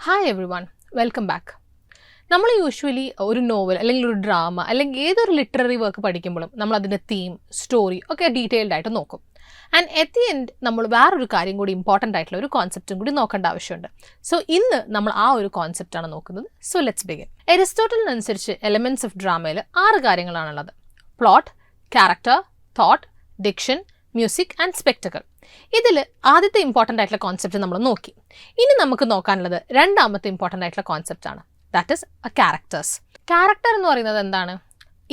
Hi every one, welcome back. നമ്മൾ usually ഒരു novel അല്ലെങ്കിൽ ഒരു ഡ്രാമ അല്ലെങ്കിൽ ഏതൊരു ലിറ്റററി വർക്ക് പഠിക്കുമ്പോഴും നമ്മൾ അതിൻ്റെ തീം, സ്റ്റോറി ഒക്കെ ഡീറ്റെയിൽഡ് ആയിട്ട് നോക്കും. ആൻഡ് അറ്റ് ദി എൻഡ് നമ്മൾ വേറൊരു കാര്യം കൂടി ഇമ്പോർട്ടൻ്റ് ആയിട്ടുള്ള ഒരു കോൺസെപ്റ്റും കൂടി നോക്കേണ്ട ആവശ്യമുണ്ട്. സോ ഇന്ന് നമ്മൾ ആ ഒരു കോൺസെപ്റ്റാണ് നോക്കുന്നത്. So let's begin. അരിസ്റ്റോട്ടലിനനുസരിച്ച് എലമെൻറ്റ്സ് ഓഫ് ഡ്രാമയിൽ 6 കാര്യങ്ങളാണുള്ളത്: plot, character, thought, diction, music and spectacle. ഇതിൽ ആദ്യത്തെ ഇമ്പോർട്ടൻ്റ് ആയിട്ടുള്ള കോൺസെപ്റ്റ് നമ്മൾ നോക്കി. ഇനി നമുക്ക് നോക്കാനുള്ളത് രണ്ടാമത്തെ ഇമ്പോർട്ടൻ്റ് ആയിട്ടുള്ള കോൺസെപ്റ്റാണ്. That is characters. ക്യാരക്ടർ എന്ന് പറയുന്നത് എന്താണ്?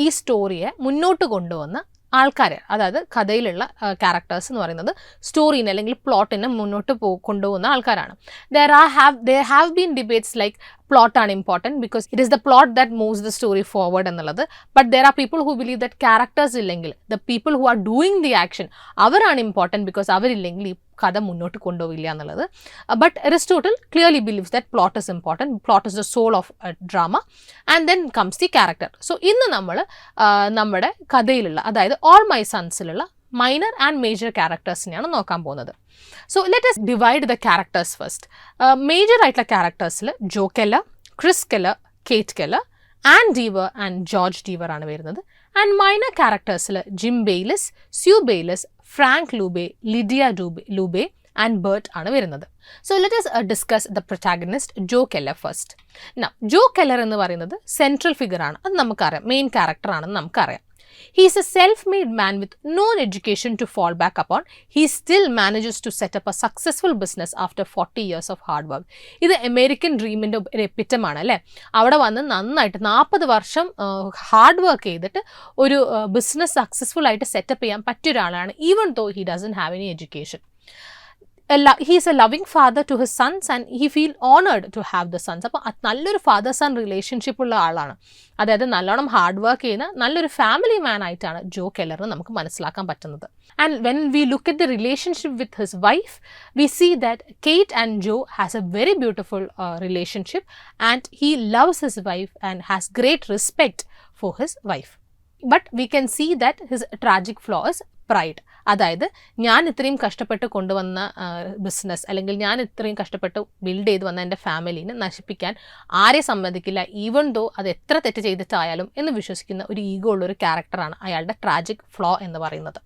ഈ സ്റ്റോറിയെ മുന്നോട്ട് കൊണ്ടുവന്ന ആൾക്കാർ, അതായത് കഥയിലുള്ള ക്യാരക്ടേഴ്സ് എന്ന് പറയുന്നത് സ്റ്റോറീനെ അല്ലെങ്കിൽ പ്ലോട്ടിനെ മുന്നോട്ട് കൊണ്ടുപോകുന്ന ആൾക്കാരാണ്. there have been debates like plot ആണ് important because it is the plot that moves the story forward എന്നുള്ളത്. But there are people who believe that characters ഇല്ലെങ്കിൽ, the people who are doing the action, അവരാണ് important because അവരില്ലെങ്കിൽ ഈ കഥ മുന്നോട്ട് കൊണ്ടുപോവില്ല എന്നുള്ളത്. But Aristotle clearly believes that plot is important. Plot is the soul of a drama and then comes the character. So ഇന്ന് നമ്മൾ നമ്മുടെ കഥയിലുള്ള, അതായത് ഓൾ മൈ സൺസിലുള്ള മൈനർ ആൻഡ് മേജർ ക്യാരക്ടേഴ്സിനെയാണ് നോക്കാൻ പോകുന്നത്. So let us divide the characters first. Major ആയിട്ടുള്ള ക്യാരക്ടേഴ്സിൽ Joe Keller, Chris Keller, Kate Keller, Ann Deever and George Deever ആണ് വരുന്നത്. ആൻഡ് മൈനർ ക്യാരക്ടേഴ്സിൽ Jim Bayliss, Sue Bayliss, Frank Lubey, Lydia Lubey and Bert ആണ് വരുന്നത്. So let us discuss the protagonist Joe Keller first. Joe Keller എന്ന് പറയുന്നത് central figure ആണ്, അത് നമുക്കറിയാം, മെയിൻ ക്യാരക്ടർ ആണെന്ന് നമുക്കറിയാം. He is a self-made man with no education to fall back upon. He still manages to set up a successful business after 40 years of hard work. ഇത് American ഡ്രീമിൻ്റെ ഒരു എപ്പിറ്റമാണ് അല്ലേ. അവിടെ വന്ന് നന്നായിട്ട് 40 വർഷം ഹാർഡ് വർക്ക് ചെയ്തിട്ട് ഒരു ബിസിനസ് സക്സസ്ഫുൾ ആയിട്ട് സെറ്റപ്പ് ചെയ്യാൻ പറ്റിയ ഒരാളാണ്, even though he doesn't have any education. He is a loving father to his sons and he feel honored to have the sons. അപ്പോൾ നല്ലൊരു ഫാദർ സൺ റിലേഷൻഷിപ്പ് ഉള്ള ആളാണ്, അതായത് നല്ലോണം ഹാർഡ് വർക്ക് ചെയ്യുന്ന നല്ലൊരു ഫാമിലി മാൻ ആയിട്ടാണ് ജോ കെല്ലറിന് നമുക്ക് മനസ്സിലാക്കാൻ പറ്റുന്നത്. And when we look at the relationship with his wife, we see that Kate and Joe has a very beautiful relationship and he loves his wife and has great respect for his wife. But we can see that his tragic flaw is pride. അതായത് ഞാൻ ഇത്രയും കഷ്ടപ്പെട്ട് കൊണ്ടുവന്ന business അല്ലെങ്കിൽ ഞാൻ ഇത്രയും കഷ്ടപ്പെട്ട് build ചെയ്ത് വന്ന എൻ്റെ ഫാമിലീനെ നശിപ്പിക്കാൻ ആരെ സമ്മതിക്കില്ല, ഈവൻ ദോ അത് എത്ര തെറ്റ് ചെയ്തിട്ടായാലും എന്ന് വിശ്വസിക്കുന്ന ഒരു ഈഗോ ഉള്ളൊരു ക്യാരക്ടറാണ് അയാളുടെ ട്രാജിക് ഫ്ലോ എന്ന് പറയുന്നത്.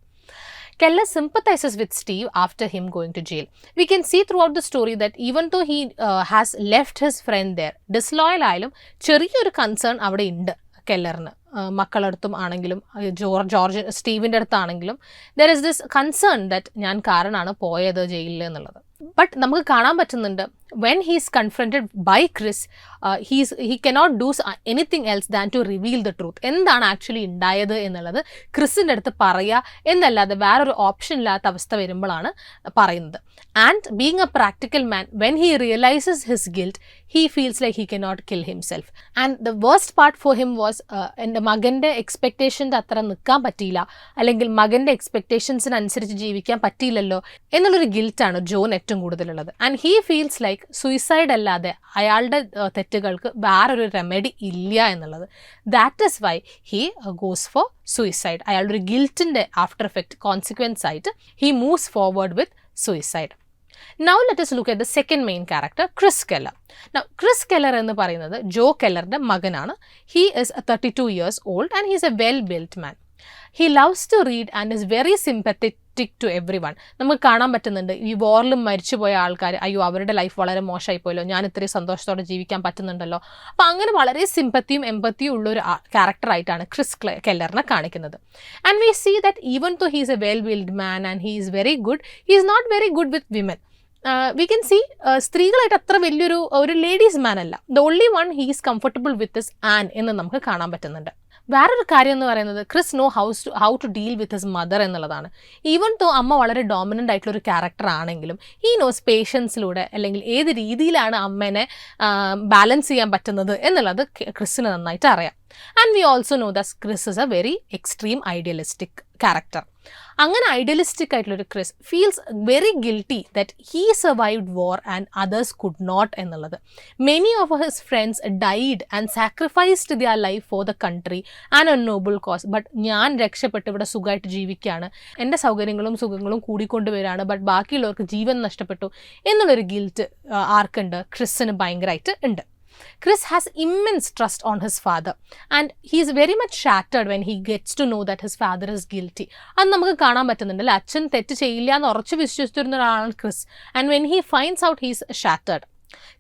Keller sympathizes with Steve after him going to jail. We can see throughout the story that even though he has left his friend there, disloyal ആയാലും ചെറിയൊരു കൺസേൺ അവിടെ ഉണ്ട് കെല്ലറിന്. മക്കളടുത്തും ആണെങ്കിലും ജോർജ് സ്റ്റീവിൻ്റെ അടുത്താണെങ്കിലും there is this concern that ഞാൻ കാരണമാണ് പോയത് ജയിലിൽ എന്നുള്ളത്. ബട്ട് നമുക്ക് കാണാൻ പറ്റുന്നുണ്ട് when he is confronted by Chris, he cannot do anything else than to reveal the truth. എന്താണ് ആക്ച്വലി ഉണ്ടായത് എന്നുള്ളത് ക്രിസിൻ്റെ അടുത്ത് പറയുക എന്നല്ലാതെ വേറൊരു ഓപ്ഷൻ ഇല്ലാത്ത അവസ്ഥ വരുമ്പോഴാണ് പറയുന്നത്. And being a practical man, when he realises his guilt, he feels like he cannot kill himself. And the worst part for him was എൻ്റെ മകൻ്റെ എക്സ്പെക്റ്റേഷൻ്റെ അത്ര നിൽക്കാൻ പറ്റിയില്ല, അല്ലെങ്കിൽ മകൻ്റെ എക്സ്പെക്റ്റേഷൻസിനനുസരിച്ച് ജീവിക്കാൻ പറ്റിയില്ലല്ലോ എന്നുള്ളൊരു ഗിൽറ്റാണ് ജോൻ ഏറ്റവും കൂടുതലുള്ളത്. And he feels like suicide അല്ലാതെ അയാളുടെ തെറ്റുകൾക്ക് വേറൊരു റെമഡി ഇല്ല എന്നുള്ളത്. That is Y he goes for suicide. അയാളുടെ ഒരു ഗിൽറ്റിൻ്റെ ആഫ്റ്റർ എഫക്റ്റ് കോൺസിക്വൻസ് ആയിട്ട് he moves forward with suicide. Now let us look at the second main character, Chris Keller. Now Chris Keller എന്ന് പറയുന്നത് ജോ കെല്ലറിൻ്റെ മകനാണ്. He is 32 years old and he is a well-built man. He loves to read and is very sympathetic to everyone. നമുക്ക് കാണാൻ പറ്റുന്നുണ്ട് ഈ വാറിലും മരിച്ചുപോയ ആൾക്കാർ, അയ്യോ അവരുടെ ലൈഫ് വളരെ മോശമായി പോയല്ലോ, ഞാൻ ഇത്രയും സന്തോഷത്തോടെ ജീവിക്കാൻ പറ്റുന്നുണ്ടല്ലോ. അപ്പോൾ അങ്ങനെ വളരെ സിമ്പത്തിയും എമ്പത്തിയും ഉള്ളൊരു ക്യാരക്ടറായിട്ടാണ് ക്രിസ് കെല്ലറിനെ കാണിക്കുന്നത്. And we see that even though he is a well build man and he is very good, he is not very good with women. We can see സ്ത്രീകളായിട്ട് അത്ര വലിയൊരു ലേഡീസ് മാൻ അല്ല. The only one he is comfortable with this Ann എന്ന് നമുക്ക് കാണാൻ പറ്റുന്നുണ്ട്. വേറൊരു കാര്യം എന്ന് പറയുന്നത് Chris know how to deal with his mother എന്നുള്ളതാണ്. ഈവൻ ദോ അമ്മ വളരെ ഡോമിനൻ്റ് ആയിട്ടുള്ളൊരു ക്യാരക്ടർ ആണെങ്കിലും ഹീ നോസ് പേഷ്യൻസിലൂടെ അല്ലെങ്കിൽ ഏത് രീതിയിലാണ് അമ്മേനെ ബാലൻസ് ചെയ്യാൻ പറ്റുന്നത് എന്നുള്ളത് ക്രിസിന് നന്നായിട്ട് അറിയാം. And we also know that Chris is a very extreme idealistic character. അങ്ങനെ ഐഡിയലിസ്റ്റിക് ആയിട്ടുള്ളൊരു Chris feels very guilty that he survived war and others could not എന്നുള്ളത്. Many of his friends died and sacrificed their life for the country and a noble cause. But ഞാൻ രക്ഷപ്പെട്ട് ഇവിടെ സുഖമായിട്ട് ജീവിക്കുകയാണ്, എൻ്റെ സൗകര്യങ്ങളും സുഖങ്ങളും കൂടിക്കൊണ്ടുവരികയാണ്, ബട്ട് ബാക്കിയുള്ളവർക്ക് ജീവൻ നഷ്ടപ്പെട്ടു എന്നുള്ളൊരു ഗിൽറ്റ് ആർക്കുണ്ട്? ക്രിസിന് ഭയങ്കരമായിട്ട് ഉണ്ട്. Chris has immense trust on his father and he is very much shattered when he gets to know that his father is guilty. അത് നമുക്ക് കാണാൻ പറ്റുന്നുണ്ട് അല്ലേ? അച്ഛൻ തെറ്റ് ചെയ്യില്ല എന്ന് ഉറച്ചു വിശ്വസിച്ചിരുന്ന ഒരാളാണ് Chris. And when he finds out, he is shattered.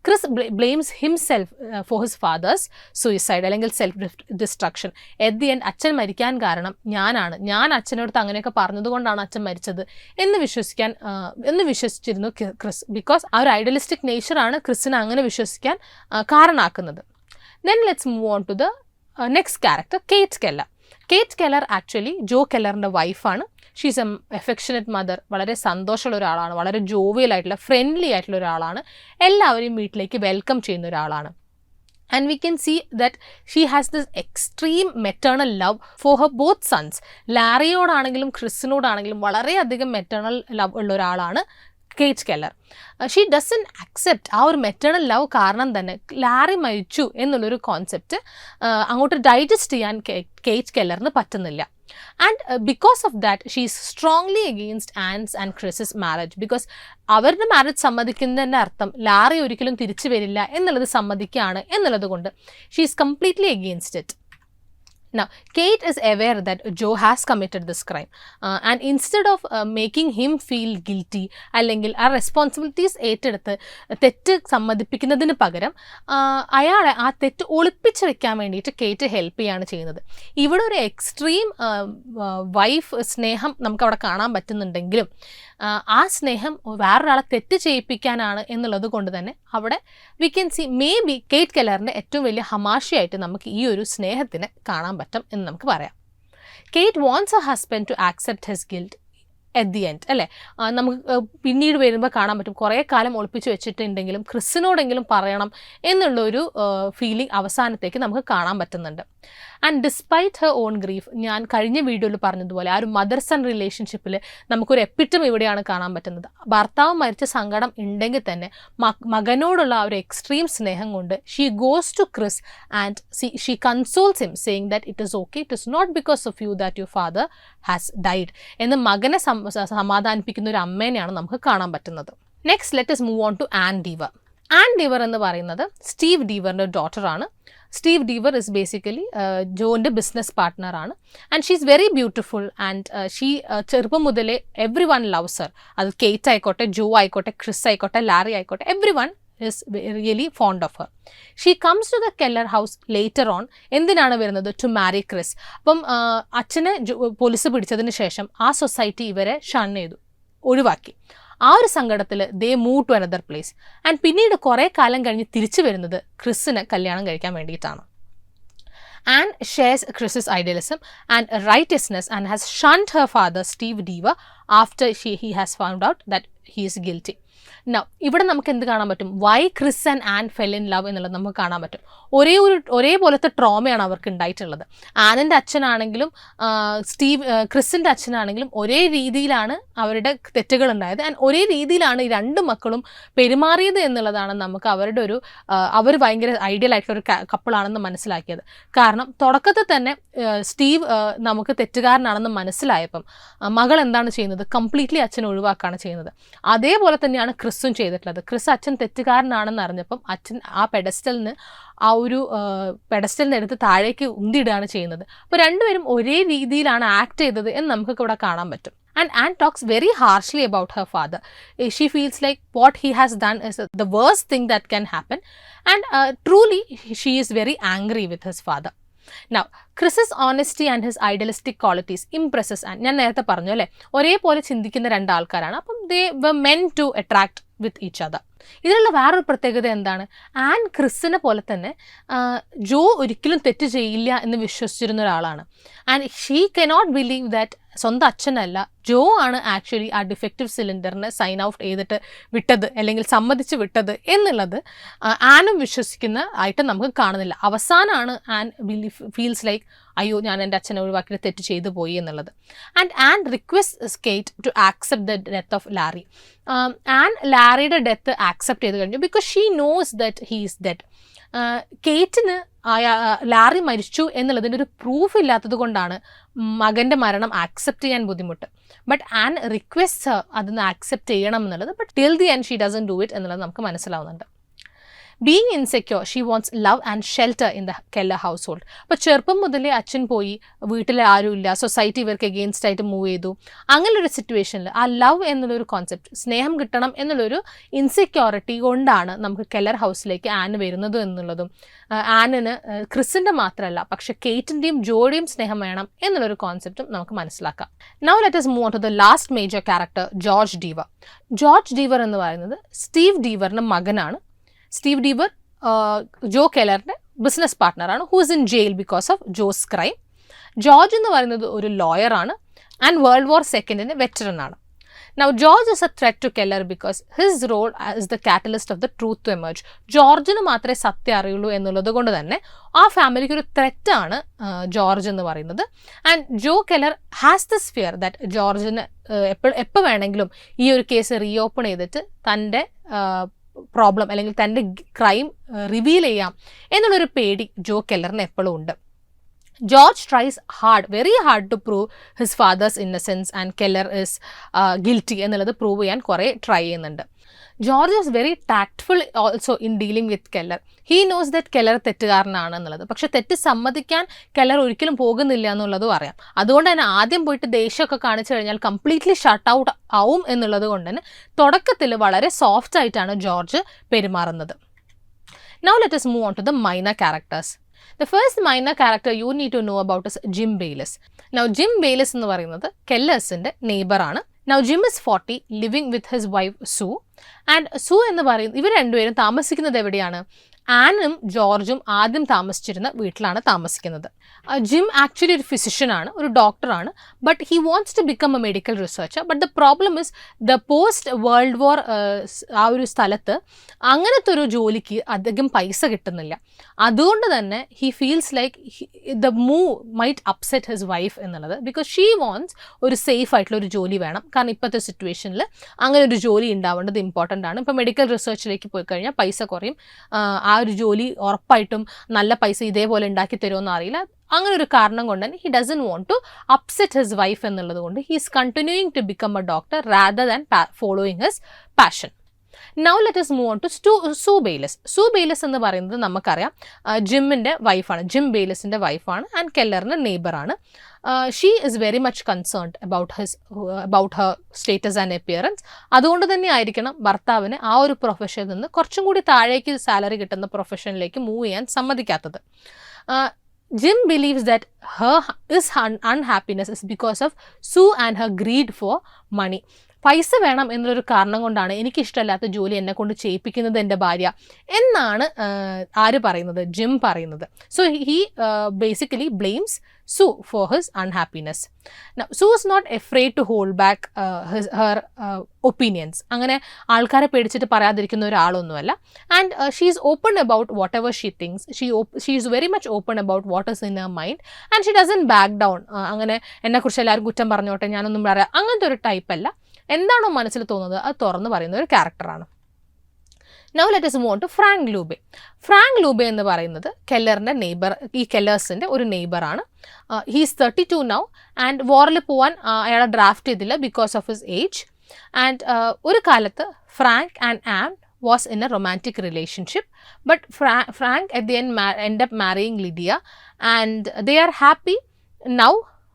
Chris blames himself for his father's suicide അല്ലെങ്കിൽ self destruction. At the end അച്ഛൻ മരിക്കാൻ കാരണം ഞാൻ അച്ഛനടുത്ത് അങ്ങനെയൊക്കെ പറഞ്ഞതുകൊണ്ടാണ് അച്ഛൻ മരിച്ചത് എന്ന് വിശ്വസിച്ചിരുന്നു ക്രിസ്. ബിക്കോസ് ആ ഒരു ഐഡിയലിസ്റ്റിക് നേച്ചറാണ് ക്രിസിനെ അങ്ങനെ വിശ്വസിക്കാൻ കാരണമാക്കുന്നത്. Then let's move on to the next character, Kate Keller. Kate Keller actually Joe കെല്ലറിൻ്റെ വൈഫാണ്. She's a affectionate mother. വളരെ സന്തോഷമുള്ള ഒരാളാണ്, വളരെ ജോവിയൽ ആയിട്ടുള്ള ഫ്രണ്ട്ലി ആയിട്ടുള്ള ഒരാളാണ്, എല്ലാവരെയും വീട്ടിലേക്ക് വെൽക്കം ചെയ്യുന്ന ഒരാളാണ്. And we can see that she has this extreme maternal love for her both sons. ലാരിയോടാണെങ്കിലും ക്രിസിനോടാണെങ്കിലും വളരെയധികം മെറ്റേണൽ ലവ് ഉള്ള ഒരാളാണ് കേറ്റ് കെല്ലർ. ഷീ ഡസൻ അക്സെപ്റ്റ് ആ ഒരു മെറ്റേണൽ ലവ് കാരണം തന്നെ ലാരി മരിച്ചു എന്നുള്ളൊരു കോൺസെപ്റ്റ് അങ്ങോട്ട് ഡൈജസ്റ്റ് ചെയ്യാൻ കേറ്റ് കെല്ലറിന് പറ്റുന്നില്ല. And because of that, she is strongly against Anne's and Chris's marriage. Because അവരുടെ മാരേജ് സമ്മതിക്കുന്നതിൻ്റെ അർത്ഥം ലാറി ഒരിക്കലും തിരിച്ചു വരില്ല എന്നുള്ളത് സമ്മതിക്കുകയാണ് എന്നുള്ളത് കൊണ്ട് she is completely against it. Now, Kate is aware that Joe has committed this crime and instead of making him feel guilty അല്ലെങ്കിൽ ആ റെസ്പോൺസിബിലിറ്റീസ് ഏറ്റെടുത്ത് തെറ്റ് സമ്മതിപ്പിക്കുന്നതിന് പകരം അയാളെ ആ തെറ്റ് ഒളിപ്പിച്ച് വെക്കാൻ വേണ്ടിയിട്ട് കേറ്റ് ഹെൽപ്പ് ചെയ്യാണ് ചെയ്യുന്നത്. ഇവിടെ ഒരു എക്സ്ട്രീം വൈഫ് സ്നേഹം നമുക്കവിടെ കാണാൻ പറ്റുന്നുണ്ടെങ്കിലും ആ സ്നേഹം വേറൊരാളെ തെറ്റ് ചെയ്യിപ്പിക്കാനാണ് എന്നുള്ളത് കൊണ്ട് തന്നെ അവിടെ we can see maybe Kate കെല്ലറിൻ്റെ ഏറ്റവും വലിയ ഹമാശയായിട്ട് നമുക്ക് ഈ ഒരു സ്നേഹത്തിന് കാണാൻ പറ്റും എന്ന് നമുക്ക് പറയാം. Kate wants a husband to accept his guilt at the end അല്ലേ? നമുക്ക് പിന്നീട് വരുമ്പോൾ കാണാൻ പറ്റും കുറേ കാലം ഒളിപ്പിച്ച് വെച്ചിട്ടുണ്ടെങ്കിലും ക്രിസിനോടെങ്കിലും പറയണം എന്നുള്ളൊരു ഫീലിംഗ് അവസാനത്തേക്ക് നമുക്ക് കാണാൻ പറ്റുന്നുണ്ട്. And despite her own grief, ഞാൻ കഴിഞ്ഞ വീഡിയോയിൽ പറഞ്ഞതുപോലെ ആ ഒരു മദർ സൺ റിലേഷൻഷിപ്പിൽ നമുക്കൊരു എപ്പിറ്റം ഇവിടെയാണ് കാണാൻ പറ്റുന്നത്. ഭർത്താവ് മരിച്ച സങ്കടം ഉണ്ടെങ്കിൽ തന്നെ മകനോടുള്ള ആ ഒരു എക്സ്ട്രീം സ്നേഹം കൊണ്ട് she goes to Chris and she consoles him saying that it is okay, it is not because of you that your father has died എന്ന് മകനെ സമാധാനിപ്പിക്കുന്ന ഒരു അമ്മേനെയാണ് നമുക്ക് കാണാൻ പറ്റുന്നത്. Next let us move on to Ann Deever. Ann Deever എന്ന് പറയുന്നത് സ്റ്റീവ് ഡീവറിൻ്റെ ഡോട്ടറാണ്. സ്റ്റീവ് ഡീവർ ഇസ് ബേസിക്കലി ജോൻ്റെ ബിസിനസ് പാർട്ട്ണറാണ്. And she is very beautiful and she ചെറുപ്പം മുതലേ എവ്രി വൺ ലവ്സ് ഹർ. അത് കേറ്റ് ആയിക്കോട്ടെ, ജോ ആയിക്കോട്ടെ, ക്രിസ് ആയിക്കോട്ടെ, ലാരി ആയിക്കോട്ടെ, every one is really fond of her. She comes to the Keller house later on. എന്തിനാണ് വരുന്നത്? To marry Chris. അപ്പം അച്ഛനെ പോലീസ് പിടിച്ചതിന് ശേഷം ആ സൊസൈറ്റി ഇവരെ ഷൻ ചെയ്തു, ഒഴിവാക്കി. ആ ഒരു സങ്കടത്തിൽ they move to another place. And പിന്നീട് കുറേ കാലം കഴിഞ്ഞ് തിരിച്ചു വരുന്നത് ക്രിസിനെ കല്യാണം കഴിക്കാൻ വേണ്ടിയിട്ടാണ്. Anne shares Chris's idealism and righteousness and has shunned her father Steve Deaver after he has found out that he is guilty. Now, ഇവിടെ നമുക്ക് എന്ത് കാണാൻ പറ്റും? Why Chris and Ann fell in love എന്നുള്ളത് നമുക്ക് കാണാൻ പറ്റും. ഒരേപോലത്തെ ട്രോമയാണ് അവർക്ക് ഉണ്ടായിട്ടുള്ളത്. ആനിൻ്റെ അച്ഛനാണെങ്കിലും ക്രിസിൻ്റെ അച്ഛനാണെങ്കിലും ഒരേ രീതിയിലാണ് അവരുടെ തെറ്റുകൾ ഉണ്ടായത്. ആൻഡ് ഒരേ രീതിയിലാണ് ഈ രണ്ട് മക്കളും പെരുമാറിയത് എന്നുള്ളതാണ് നമുക്ക് അവരുടെ ഒരു അവർ ഭയങ്കര ഐഡിയൽ ആയിട്ടുള്ള ഒരു കപ്പിളാണെന്ന് മനസ്സിലാക്കിയത്. കാരണം തുടക്കത്തിൽ തന്നെ സ്റ്റീവ് നമുക്ക് തെറ്റുകാരനാണെന്ന് മനസ്സിലായപ്പം മകൾ എന്താണ് ചെയ്യുന്നത്? കംപ്ലീറ്റ്ലി അച്ഛനെ ഒഴിവാക്കുകയാണ് ചെയ്യുന്നത്. അതേപോലെ തന്നെയാണ് ക്രിസും ചെയ്തിട്ടുള്ളത്. ക്രിസ് അച്ഛൻ തെറ്റുകാരനാണെന്ന് അറിഞ്ഞപ്പം അച്ഛൻ ആ പെഡസ്റ്റലിന് എടുത്ത് താഴേക്ക് ഉന്തിയിടുകയാണ് ചെയ്യുന്നത്. അപ്പോൾ രണ്ടുപേരും ഒരേ രീതിയിലാണ് ആക്ട് ചെയ്തത് എന്ന് നമുക്കൊക്കെ ഇവിടെ കാണാൻ പറ്റും. And Anne talks very harshly about her father. She feels like what he has done is the worst thing that can happen. And truly, she is very angry with his father. Now, Chris's honesty and his idealistic qualities impresses Anne. ഞാൻ നേരത്തെ പറഞ്ഞു അല്ലേ, ഒരേപോലെ ചിന്തിക്കുന്ന രണ്ടാൾക്കാരാണ്. അപ്പം they were meant to attract with each other. ഇതിലുള്ള വേറൊരു പ്രത്യേകത എന്താണ്? ആൻ ക്രിസിനെ പോലെ തന്നെ ജോ ഒരിക്കലും തെറ്റ് ചെയ്യില്ല എന്ന് വിശ്വസിച്ചിരുന്ന ഒരാളാണ്. And she cannot believe that സ്വന്തം അച്ഛനല്ല, ജോ ആണ് ആക്ച്വലി ആ ഡിഫക്റ്റീവ് സിലിണ്ടറിനെ സൈൻ ഔട്ട് ചെയ്തിട്ട് വിട്ടത് അല്ലെങ്കിൽ സമ്മതിച്ച് വിട്ടത് എന്നുള്ളത് ആനും വിശ്വസിക്കുന്ന ആയിട്ട് നമുക്ക് കാണുന്നില്ല. അവസാനമാണ് ആൻ ഫീൽസ് ലൈക്ക് അയ്യോ ഞാൻ എൻ്റെ അച്ഛനെ ഒഴിവാക്കിയിട്ട് തെറ്റ് ചെയ്തു പോയി എന്നുള്ളത്. And Ann request Kate to accept the death of Larry. Ann ലാരിയുടെ ഡെത്ത് ആക്സെപ്റ്റ് ചെയ്ത് കഴിഞ്ഞു because she knows that he is dead. കേറ്റിന് ലാറി മരിച്ചു എന്നുള്ളതിൻ്റെ ഒരു പ്രൂഫ് ഇല്ലാത്തത് കൊണ്ടാണ് മകൻ്റെ മരണം ആക്സെപ്റ്റ് ചെയ്യാൻ ബുദ്ധിമുട്ട്. ബട്ട് ആൻ റിക്വസ്റ്റ് അതൊന്ന് ആക്സെപ്റ്റ് ചെയ്യണം എന്നുള്ളത്. But till the end she doesn't do it എന്നുള്ളത് നമുക്ക് മനസ്സിലാവുന്നുണ്ട്. Being insecure she wants love and shelter in the Keller house hold. അപ്പോൾ ചെറുപ്പം മുതലേ അച്ഛൻ പോയി, വീട്ടിൽ ആരുമില്ല, സൊസൈറ്റി ഇവർക്ക് എഗെയിൻസ്റ്റ് ആയിട്ട് മൂവ് ചെയ്തു. അങ്ങനെയൊരു സിറ്റുവേഷനിൽ ആ ലവ് എന്നുള്ളൊരു കോൺസെപ്റ്റ്, സ്നേഹം കിട്ടണം എന്നുള്ളൊരു ഇൻസെക്യൂരിറ്റി കൊണ്ടാണ് നമുക്ക് കെല്ലർ ഹൗസിലേക്ക് ആന് വരുന്നത് എന്നുള്ളതും ആനിന് ക്രിസിൻ്റെ മാത്രമല്ല പക്ഷെ കേറ്റിൻ്റെയും ജോയുടെയും സ്നേഹം വേണം എന്നുള്ളൊരു കോൺസെപ്റ്റും നമുക്ക് മനസ്സിലാക്കാം. Now let us move on to the last major character, George Deever. George Deever എന്ന് പറയുന്നത് സ്റ്റീവ് ഡീവറിൻ്റെ മകനാണ്. സ്റ്റീവ് ഡീവർ ജോ കെല്ലറിൻ്റെ ബിസിനസ് പാർട്ട്ണറാണ്, who is in jail because of Joe's crime. George എന്ന് പറയുന്നത് ഒരു ലോയറാണ് ആൻഡ് വേൾഡ് വാർ സെക്കൻഡിന് വെറ്ററൻ ആണ്. Now, George is a threat to Keller because his role is the catalyst of the truth to emerge. ജോർജിന് മാത്രമേ സത്യം അറിയുള്ളൂ എന്നുള്ളത് കൊണ്ട് തന്നെ ആ ഫാമിലിക്ക് ഒരു ത്രെറ്റാണ് ജോർജ് എന്ന് പറയുന്നത്. And Joe Keller has this fear that ജോർജിന് എപ്പോൾ വേണമെങ്കിലും ഈ ഒരു കേസ് റീഓപ്പൺ ചെയ്തിട്ട് തൻ്റെ പ്രോബ്ലം അല്ലെങ്കിൽ തൻ്റെ ക്രൈം റിവീൽ ചെയ്യാം എന്നുള്ളൊരു പേടി ജോ കെല്ലറിന് എപ്പോഴും ഉണ്ട്. George tries very hard to prove his father's innocence and Keller is guilty എന്നുള്ളത് പ്രൂവ് ചെയ്യാൻ കുറേ ട്രൈ ചെയ്യുന്നുണ്ട്. George is very tactful also in dealing with Keller. He knows that Keller തെറ്റുകാരനാണ് എന്നുള്ളത്. പക്ഷെ തെറ്റ് സമ്മതിക്കാൻ കെല്ലർ ഒരിക്കലും പോകുന്നില്ല എന്നുള്ളതും അറിയാം. അതുകൊണ്ട് തന്നെ ആദ്യം പോയിട്ട് ദേഷ്യമൊക്കെ കാണിച്ചു കഴിഞ്ഞാൽ കംപ്ലീറ്റ്ലി ഷട്ട് ഔട്ട് ആവും എന്നുള്ളത് കൊണ്ട് തന്നെ തുടക്കത്തിൽ വളരെ സോഫ്റ്റ് ആയിട്ടാണ് ജോർജ് പെരുമാറുന്നത്. Now let us move on to the minor characters. The first minor character you need to know about is Jim Bayless. Now, Jim Bayless എന്ന് പറയുന്നത് കെല്ലേഴ്സിൻ്റെ നെയ്ബറാണ്. Now, Jim is 40, living with his wife Sue. And Sue എന്ന് പറയുന്നത് ഇവർ രണ്ടുപേരും താമസിക്കുന്നത് എവിടെയാണ്? ആനും ജോർജും ആദ്യം താമസിച്ചിരുന്ന വീട്ടിലാണ് താമസിക്കുന്നത്. ജിം ആക്ച്വലി ഒരു ഫിസിഷ്യനാണ്, ഒരു ഡോക്ടറാണ്. But he wants to become a medical researcher. But the problem is the post world war ആ ഒരു സ്ഥലത്ത് അങ്ങനത്തെ ഒരു ജോലിക്ക് അധികം പൈസ കിട്ടുന്നില്ല. അതുകൊണ്ട് തന്നെ he feels like the move might upset his wife എന്നുള്ളത്. ബിക്കോസ് ഷീ വാണ്ട്സ് ഒരു സേഫ് ആയിട്ടുള്ള ഒരു ജോലി വേണം. കാരണം ഇപ്പോഴത്തെ സിറ്റുവേഷനിൽ അങ്ങനെ ഒരു ജോലി ഉണ്ടാവേണ്ടത് ഇമ്പോർട്ടൻ്റ് ആണ്. ഇപ്പോൾ മെഡിക്കൽ റിസർച്ചിലേക്ക് പോയി കഴിഞ്ഞാൽ പൈസ കുറയും. ആ ഒരു ജോലി ഉറപ്പായിട്ടും നല്ല പൈസ ഇതേപോലെ ഉണ്ടാക്കി തരുമെന്ന് അറിയില്ല. അങ്ങനെ ഒരു കാരണം കൊണ്ട് തന്നെ he doesn't want to upset his wife എന്നുള്ളത് കൊണ്ട് he is continuing to become a doctor rather than following his passion. Now let us move on to Sue Bayless. Sue Bayless എന്ന് പറയുന്നത് നമുക്കറിയാം ജിമ്മിൻ്റെ വൈഫാണ്, ജിം ബെയ്ലസിൻ്റെ വൈഫാണ് ആൻഡ് കെല്ലറിൻ്റെ നെയ്ബറാണ്. She is very much concerned about her status and appearance. അതുകൊണ്ട് തന്നെ ആയിരിക്കണം ഭർത്താവിന് ആ ഒരു പ്രൊഫഷനിൽ നിന്ന് കുറച്ചും കൂടി താഴേക്ക് സാലറി കിട്ടുന്ന പ്രൊഫഷനിലേക്ക് മൂവ് ചെയ്യാൻ സമ്മതിക്കാത്തത്. Jim believes that his unhappiness is because of Sue and her greed for money. പൈസ വേണം എന്നൊരു കാരണം കൊണ്ടാണ് എനിക്കിഷ്ടമല്ലാത്ത ജോലി എന്നെ കൊണ്ട് ചെയ്യിപ്പിക്കുന്നത് എൻ്റെ ഭാര്യ എന്നാണ് ആര് പറയുന്നത്? ജിം പറയുന്നത്. So he basically blames Sue for his unhappiness. Now, Sue is not afraid to hold back her opinions. അങ്ങനെ ആൾക്കാരെ പേടിച്ചിട്ട് പറയാതിരിക്കുന്ന ഒരാളൊന്നുമല്ല. And she is open about whatever she thinks. She is very much open about what is in her mind and she doesn't back down. അങ്ങനെ എന്നെക്കുറിച്ച് എല്ലാവരും കുറ്റം പറഞ്ഞോട്ടെ, ഞാനൊന്നും പറയാം, അങ്ങനത്തെ ഒരു ടൈപ്പല്ല. എന്താണോ മനസ്സിൽ തോന്നുന്നത് അത് തുറന്ന് പറയുന്ന ഒരു ക്യാരക്ടറാണ്. Now let us move on to Frank Lube. Frank Lube എന്ന് പറയുന്നത് കെല്ലറിൻ്റെ നെയ്ബർ, ഈ കെല്ലേഴ്സിൻ്റെ ഒരു നെയ്ബറാണ്. ഹീ ഈസ് 32 നൗ ആൻഡ് വാറിൽ പോകാൻ അയാളെ ഡ്രാഫ്റ്റ് ചെയ്തില്ല because of his age. And ഒരു കാലത്ത് Frank and an was in A romantic relationship. But Frank at the end up marrying Lydia and they are happy now.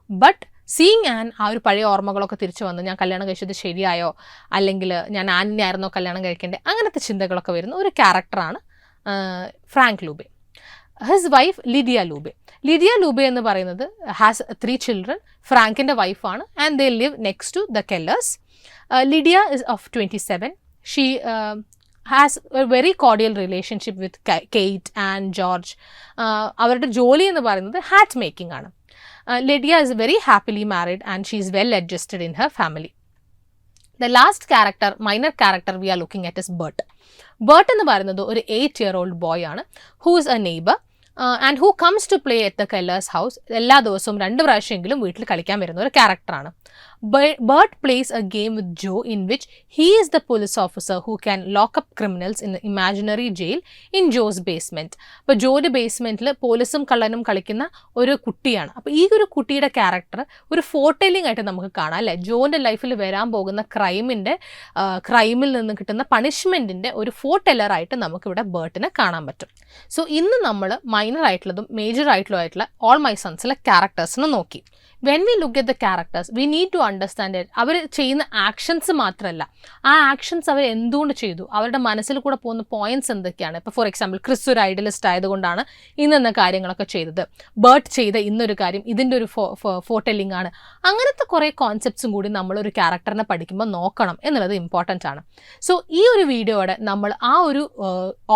But seeing an ആ ഒരു പഴയ ഓർമ്മകളൊക്കെ തിരിച്ചു വന്ന് ഞാൻ കല്യാണം കഴിച്ചത് ശരിയായോ, അല്ലെങ്കിൽ ഞാൻ ആനിനെ ആയിരുന്നോ കല്യാണം കഴിക്കേണ്ടത്, അങ്ങനത്തെ ചിന്തകളൊക്കെ വരുന്ന ഒരു ക്യാരക്ടറാണ് Frank Lubey. His wife Lydia Lubey. Lydia Lubey എന്ന് പറയുന്നത് ഹാസ് 3 children. ഫ്രാങ്കിൻ്റെ വൈഫാണ് and they live next to the Kellers. Lydia is of 27. She has a very cordial relationship with Kate and George. അവരുടെ ജോലി എന്ന് പറയുന്നത് ഹാറ്റ് മേക്കിംഗ് ആണ്. ലിഡിയ is very happily married and she is well adjusted in her family. The last character, minor character we are looking at is Bert. Bert എന്ന് പറയുന്നത് ഒരു 8-year-old boy ആണ്, who is a neighbor and who comes to play at the Keller's house. എല്ലാ ദിവസവും 2 പ്രാവശ്യമെങ്കിലും വീട്ടിൽ കളിക്കാൻ വരുന്ന ഒരു ക്യാരക്ടറാണ്. Bert plays a game with Joe in which he is the police officer who can lock up criminals in the imaginary jail in Joe's basement. അപ്പോൾ ജോയുടെ ബേസ്മെൻറ്റിൽ പോലീസും കള്ളനും കളിക്കുന്ന ഒരു കുട്ടിയാണ്. അപ്പോൾ ഈ ഒരു കുട്ടിയുടെ ക്യാരക്ടർ ഒരു ഫോർടെല്ലിംഗ് ആയിട്ട് നമുക്ക് കാണാം അല്ലേ. ജോൻ്റെ ലൈഫിൽ വരാൻ പോകുന്ന ക്രൈമിൽ നിന്ന് കിട്ടുന്ന പണിഷ്മെൻറ്റിൻ്റെ ഒരു ഫോർടെല്ലറായിട്ട് നമുക്കിവിടെ ബേർട്ടിനെ കാണാൻ പറ്റും. സോ ഇന്ന് നമ്മൾ മൈനർ ആയിട്ടുള്ളതും മേജർ ആയിട്ടുള്ള ഓൾ മൈ സൺസിലെ ക്യാരക്ടേഴ്സിനെ നോക്കി. When we look at the characters we need to understand it. അവർ ചെയ്യുന്ന ആക്ഷൻസ് മാത്രമല്ല, ആ ആക്ഷൻസ് അവർ എന്തുകൊണ്ട് ചെയ്തു, അവരുടെ മനസ്സിൽ കൂടെ പോകുന്ന പോയിന്റ്സ് എന്തൊക്കെയാണ്. ഇപ്പോൾ ഫോർ എക്സാമ്പിൾ ക്രിസ് ഒരു ഐഡിയലിസ്റ്റ് ആയതുകൊണ്ടാണ് ഇന്നെന്ന കാര്യങ്ങളൊക്കെ ചെയ്തത്. ബേർട്ട് ചെയ്ത ഇന്നൊരു കാര്യം ഇതിൻ്റെ ഒരു ഫോർടെല്ലിംഗ് ആണ്. അങ്ങനത്തെ കുറേ കോൺസെപ്റ്റ്സും കൂടി നമ്മളൊരു ക്യാരക്ടറിനെ പഠിക്കുമ്പോൾ നോക്കണം എന്നുള്ളത് ഇമ്പോർട്ടൻ്റ് ആണ്. സോ ഈ ഒരു വീഡിയോയുടെ നമ്മൾ ആ ഒരു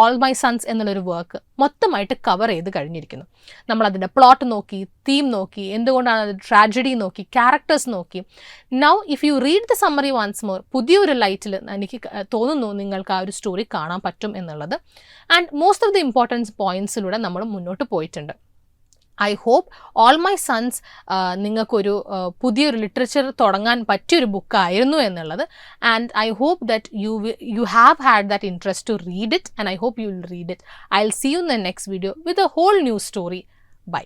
ഓൾ മൈ സൺസ് എന്നുള്ളൊരു വർക്ക് മൊത്തമായിട്ട് കവർ ചെയ്ത് കഴിഞ്ഞിരിക്കുന്നു. നമ്മളതിൻ്റെ പ്ലോട്ട് നോക്കി, തീം നോക്കി, എന്തുകൊണ്ടാണ് അത് ട്രാജഡി നോക്കി, ക്യാരക്ടേഴ്സ് നോക്കി. Now if you read the summary once more, പുതിയൊരു ലൈറ്റിൽ എനിക്ക് തോന്നുന്നു നിങ്ങൾക്ക് ആ ഒരു സ്റ്റോറി കാണാൻ പറ്റും എന്നുള്ളത്. And most of the importance പോയിന്റ്സിലൂടെ നമ്മൾ മുന്നോട്ട് പോയിട്ടുണ്ട്. I hope all my sons നിങ്ങൾക്കൊരു പുതിയൊരു ലിറ്ററേച്ചർ തുടങ്ങാൻ പറ്റിയൊരു ബുക്കായിരുന്നു എന്നുള്ളത്. And I hope that you have had that interest to read it, and I hope you will read it. I will see you in the next video with a whole new story. By.